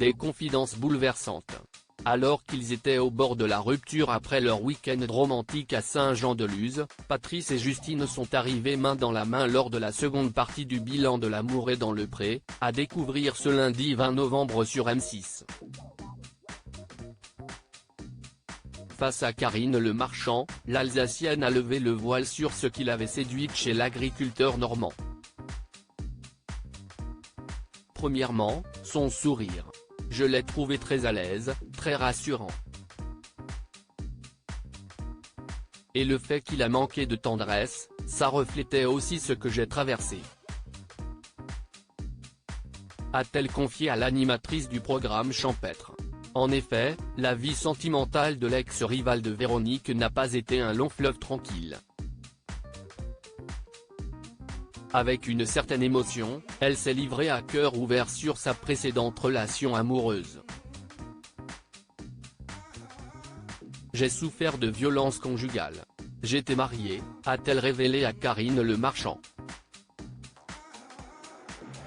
Des confidences bouleversantes. Alors qu'ils étaient au bord de la rupture après leur week-end romantique à Saint-Jean-de-Luz, Patrice et Justine sont arrivés main dans la main lors de la seconde partie du bilan de l'amour est dans le pré, à découvrir ce lundi 20 novembre sur M6. Face à Karine Le Marchand, l'Alsacienne a levé le voile sur ce qui l'avait séduite chez l'agriculteur normand. Premièrement, son sourire. Je l'ai trouvé très à l'aise, très rassurant. Et le fait qu'il a manqué de tendresse, ça reflétait aussi ce que j'ai traversé. A-t-elle confié à l'animatrice du programme champêtre. En effet, la vie sentimentale de l'ex-rivale de Véronique n'a pas été un long fleuve tranquille. Avec une certaine émotion, elle s'est livrée à cœur ouvert sur sa précédente relation amoureuse. J'ai souffert de violences conjugales. J'étais mariée, a-t-elle révélé à Karine Le Marchand.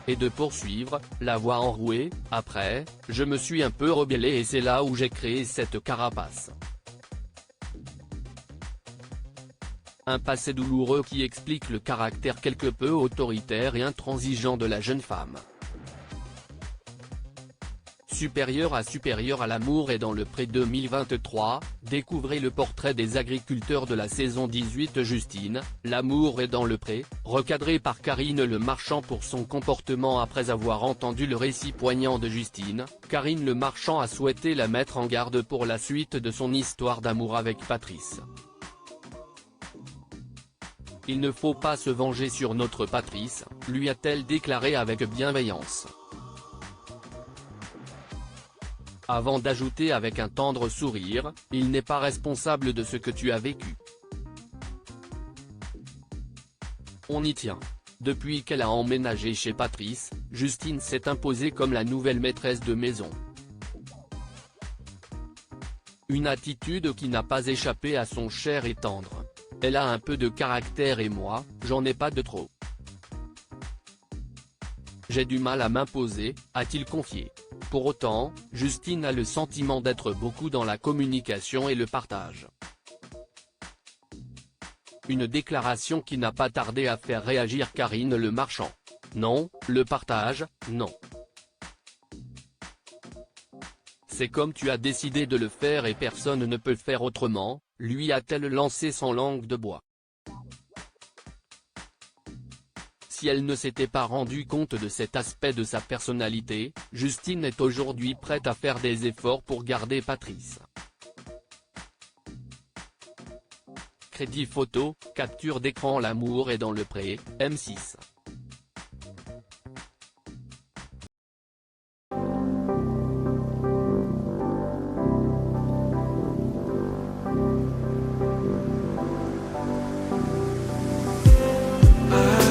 Et de poursuivre, la voix enrouée, après, je me suis un peu rebellée et c'est là où j'ai créé cette carapace. Un passé douloureux qui explique le caractère quelque peu autoritaire et intransigeant de la jeune femme. Supérieur à l'amour et dans le pré 2023, découvrez le portrait des agriculteurs de la saison 18 Justine, l'amour est dans le pré, recadré par Karine Le Marchand pour son comportement après avoir entendu le récit poignant de Justine. Karine Le Marchand a souhaité la mettre en garde pour la suite de son histoire d'amour avec Patrice. Il ne faut pas se venger sur notre Patrice, lui a-t-elle déclaré avec bienveillance. Avant d'ajouter avec un tendre sourire, il n'est pas responsable de ce que tu as vécu. On y tient. Depuis qu'elle a emménagé chez Patrice, Justine s'est imposée comme la nouvelle maîtresse de maison. Une attitude qui n'a pas échappé à son cher et tendre. Elle a un peu de caractère et moi, j'en ai pas de trop. J'ai du mal à m'imposer, a-t-il confié. Pour autant, Justine a le sentiment d'être beaucoup dans la communication et le partage. Une déclaration qui n'a pas tardé à faire réagir Karine Le Marchand. Non, le partage, non. C'est comme tu as décidé de le faire et personne ne peut faire autrement, lui a-t-elle lancé sans langue de bois. Si elle ne s'était pas rendue compte de cet aspect de sa personnalité, Justine est aujourd'hui prête à faire des efforts pour garder Patrice. Crédit photo, capture d'écran. L'amour est dans le pré, M6.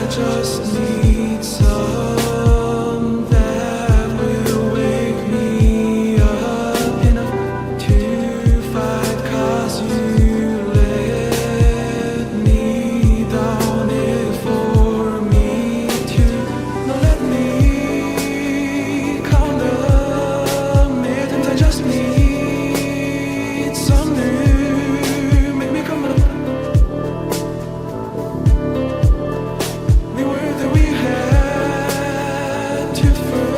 Just need some that will wake me up enough to fight, 'cause you let me down it for me to. Now let me count the minutes. I just need some new, make me come up. We had to first.